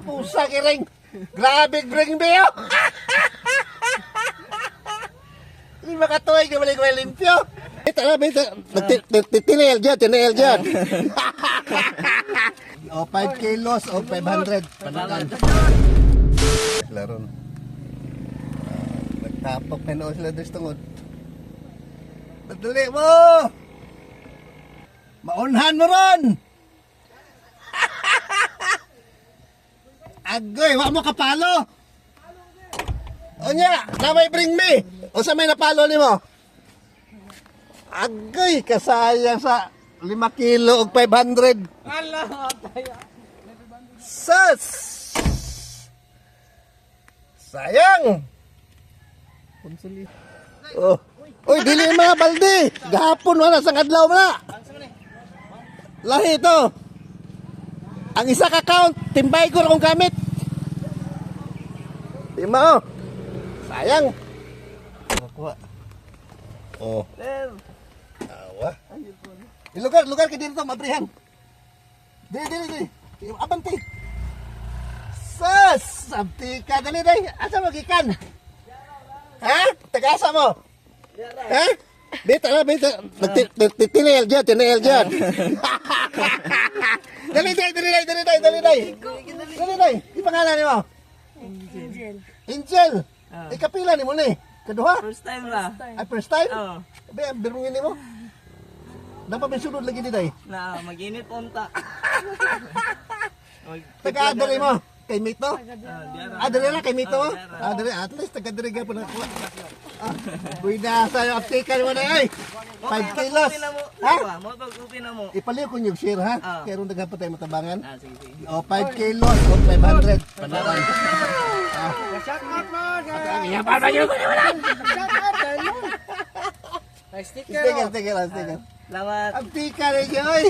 pusa kiring. Grabe bring me oh. Hindi makatuwig na balik may limpyo. Tara, tinail dyan. O 5 kilos o 500. Panagan. Laron. Nagtapok na noon sila doon tungod. Madali mo! Maunhan mo ron! Agoy, wak mo kapalo! O niya, namay bring me! O sa may napalo ni mo? Agoy, kasayang sa 5 kilo o 500. Allah, tayo. Sus! Sayang! Oh. Uy, dili yung mga balde! Gahapon wala, sang adlaw na! Lahi ito! Ang isa ka count, timbay ko akong gamit! Tima oh! Sayang! Nakuha. Oh. Awa. Lugar ka dito, mabrihan. Dili. Abante. Sus! Abti ka, dali. Asa mo gikan? Ha? Tagasa mo? Ha? Bita. Tinail dyan. Dali. Ipangalan mo? Angel. Ikapila ni mo ni? Kedua? First time lah. First time? Oo. Abi, birungin ni mo. Dapat may sunod lagi dito Na, mag-init punta. Taga-adari mo? Kay Mito? Adari na kay Mito mo? Dara. Adari, at least taga-adari ka po na. Uy na, sa'yo, aptikan mo na ay. 5 kilos. Ha? Mo pag-upi na mo. Ipaliw ko yung share ha? Kaya rin naghapat tayo matabangan. Sige. O, 5 kilos o 500. Panaran. Shout out mo! Yapan ba yun? Shout out tayo! May sticker o. Sticker. Salamat. Aptikan rin yun ay.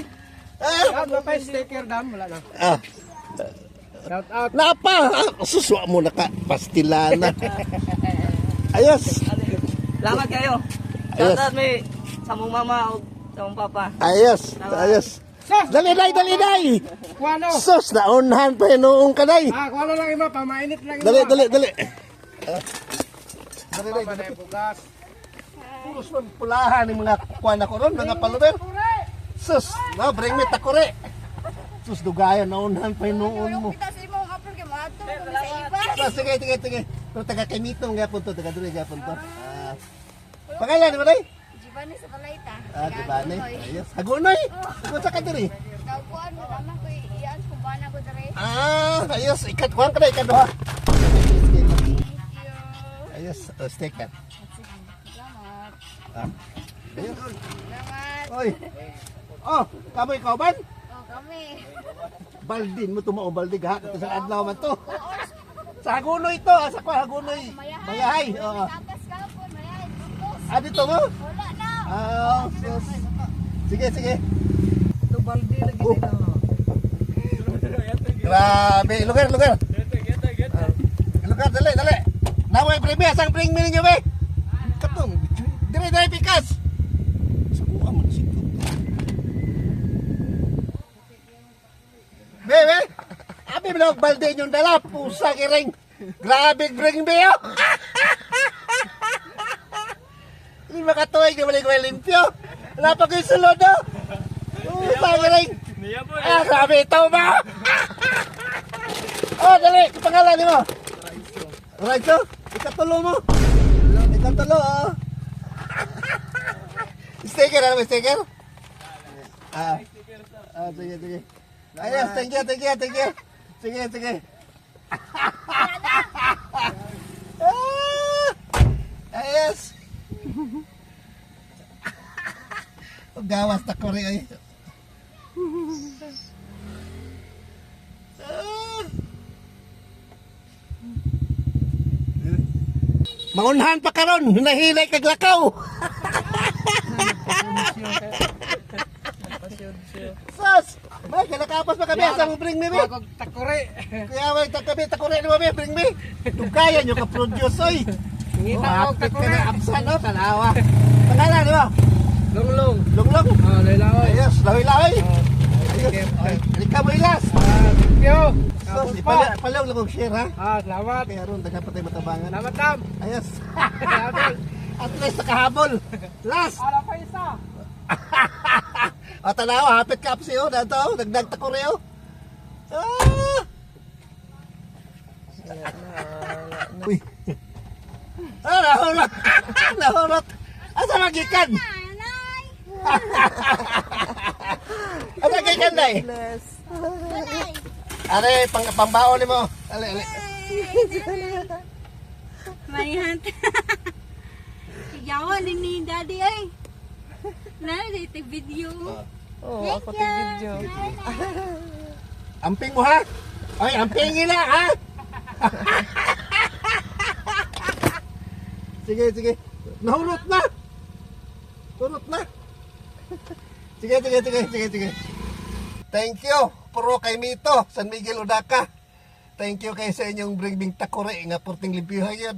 Shout out pa yung sticker dam. Wala na. Shout out. Napa! Suswa mo na ka. Pastilana. Ayos. Salamat kayo. Shoutout may sa mong mama o sa mong papa. Ayos. Dali. Kuwano? Sus, naunhan pa yun noong kanay. Kuwano lang iba. Pamainit lang iba. Dali. Papa na yung bugas. Puros man pulahan yung mga kuwan ako ron, mga paluber. Sus, no, bring me takore. Sus, dugayan, naunhan pa yun noon mo. Sige. Pero taga kay Mitong gapon to, taga dure gapon to. Pangalan ni mo day? Jibani sa Palayta. Dibane. Ayos. Hagunoy. Kung sa kadiri. Tawkuan mo naman ko iyaan kung bana ko dere. Ayos. Ikat kuhan ka na, ikaduha. Thank you. Ayos. Sticker. Salamat. Ayos. Salamat. Oy. Oh, kamoy kauban? Oh, kami. Baldin mo tumao baldig ha. Ito sa adlaw man to. Sa Hagunoy to, sa kwa Hagunoy. Mayahay. Oo. Tapas ka po, mayay. Dito mo? Wala na. Sus. Sige. Ito baldi lagi dito. Grabe, lugar. Lugar, dali. Naway premi, asang bring me ninyo be? Katong, dire pikas. Sa kuha mo si Tuto. Be. Abi mo na balde yung dala, pusa kiring. Grabe bring me oh. Hindi makatuwig na balik may limpyo. Wala pa kayo sulod oh. Pusa kiring. Grabe ito ba? Oh, dali, pangalan mo. Raiso, ikatulo mo. Ikatulo, oh. Sticker, ano ba sticker? Sige. Ayos, thank you. Sige. Ayos. Gawas na ko rin ay. Maunhan pa karon, nahilay kag lakaw. Sus! May kinakapas pa kami, asa mo bring me, be? Wag takore. Kaya may takore ni mo, be, bring me. Tugayan yung ka-produce, oy. Ngita ko Hapit ka takore. na, absan, no? Kalawa. Pangalan, di ba? Lunglong. Lunglong. Laylaoy. Ayos, lawi-lawi. Oh, Ayos. Ikaw mo ilas. Thank you. Kapon po. Palaw lang kong share ha. Salamat. Kaya ron, daghan pa tayo matabangan. Salamat, Dam. Ayos. Salamat. At least nakahabol. Last. Para pa isa. O tanaw, hapit kapsi oh. Dato, dagdag tako rin oh. Ah! Uy. Ah, nahulot. Nahulot. Asa magikan? Nanay! Asa magikan na eh? Nanay! Are, pambaon mo. Ale, ale. Marihan. Yawa ni daddy ay. Nanay, ito video. Oo, ako ito video. Amping mo ha? Ay, ampingin na ha? Sige, sige. Nahulot na. Hulot na. Sige, sige, sige, sige, sige. Thank you. Puro kay Mito, San Miguel Udaka. Thank you kay sa inyong bring takore nga purting limpyo yun.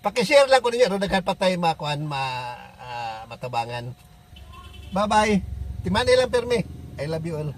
Paki-share lang ko ninyo. Daghan pa tayo matabangan. Bye-bye. Timani lang permi. I love you all.